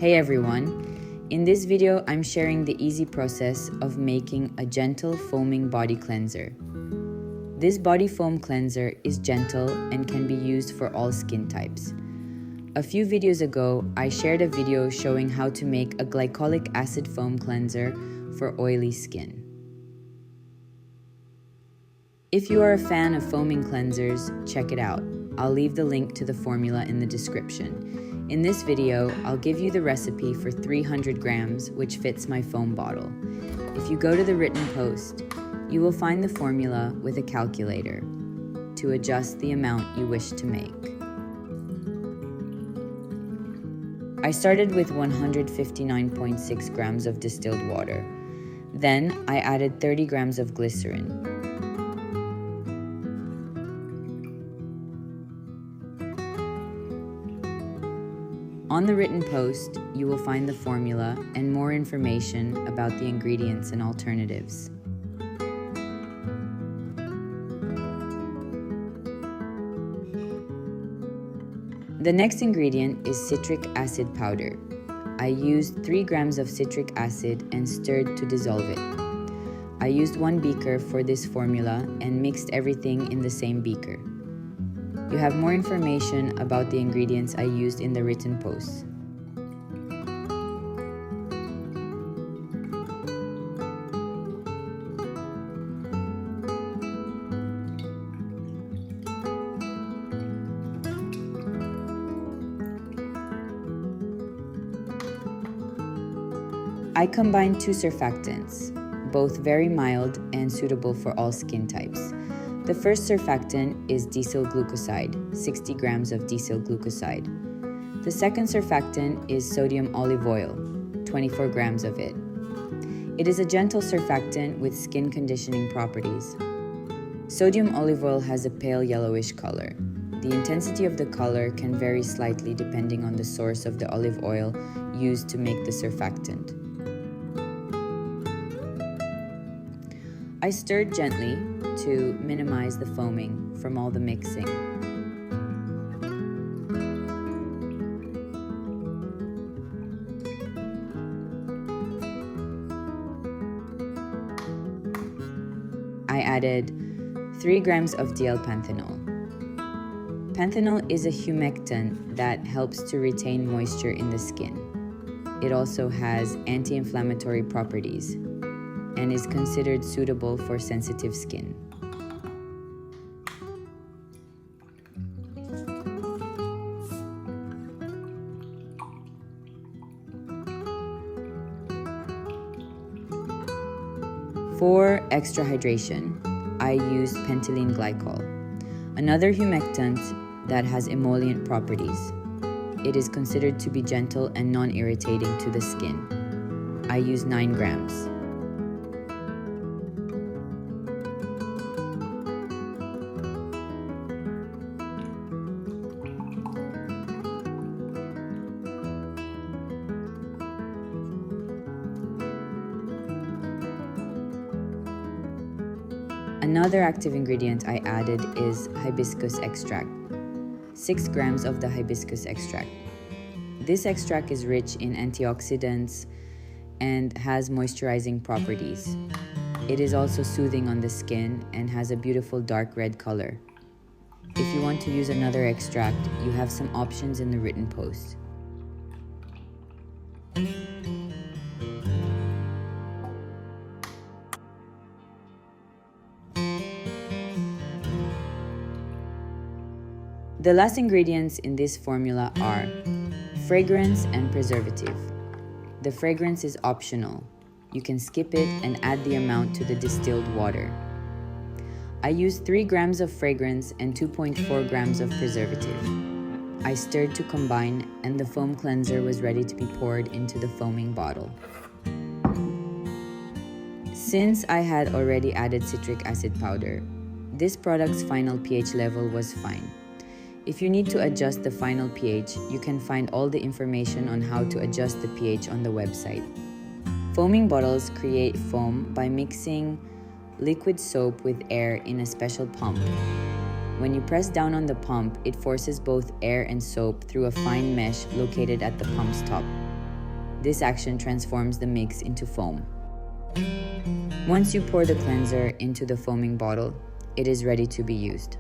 Hey everyone, in this video I'm sharing the easy process of making a gentle foaming body cleanser. This body foam cleanser is gentle and can be used for all skin types. A few videos ago, I shared a video showing how to make a glycolic acid foam cleanser for oily skin. If you are a fan of foaming cleansers, check it out. I'll leave the link to the formula in the description. In this video, I'll give you the recipe for 300 grams, which fits my foam bottle. If you go to the written post, you will find the formula with a calculator to adjust the amount you wish to make. I started with 159.6 grams of distilled water. Then I added 30 grams of glycerin. On the written post, you will find the formula and more information about the ingredients and alternatives. The next ingredient is citric acid powder. I used 3 grams of citric acid and stirred to dissolve it. I used 1 beaker for this formula and mixed everything in the same beaker. You have more information about the ingredients I used in the written post. I combined 2 surfactants, both very mild and suitable for all skin types. The first surfactant is diesel glucoside, 60 grams of diesel glucoside. The second surfactant is sodium olive oil, 24 grams of it. It is a gentle surfactant with skin conditioning properties. Sodium olive oil has a pale yellowish color. The intensity of the color can vary slightly depending on the source of the olive oil used to make the surfactant. I stirred gently to minimize the foaming from all the mixing. I added 3 grams of DL-panthenol. Panthenol is a humectant that helps to retain moisture in the skin. It also has anti-inflammatory properties and is considered suitable for sensitive skin. For extra hydration, I used pentylene glycol, another humectant that has emollient properties. It is considered to be gentle and non-irritating to the skin. I used 9 grams. Another active ingredient I added is hibiscus extract, 6 grams of the hibiscus extract. This extract is rich in antioxidants and has moisturizing properties. It is also soothing on the skin and has a beautiful dark red color. If you want to use another extract, you have some options in the written post. The last ingredients in this formula are fragrance and preservative. The fragrance is optional. You can skip it and add the amount to the distilled water. I used 3 grams of fragrance and 2.4 grams of preservative. I stirred to combine and the foam cleanser was ready to be poured into the foaming bottle. Since I had already added citric acid powder, this product's final pH level was fine. If you need to adjust the final pH, you can find all the information on how to adjust the pH on the website. Foaming bottles create foam by mixing liquid soap with air in a special pump. When you press down on the pump, it forces both air and soap through a fine mesh located at the pump's top. This action transforms the mix into foam. Once you pour the cleanser into the foaming bottle, it is ready to be used.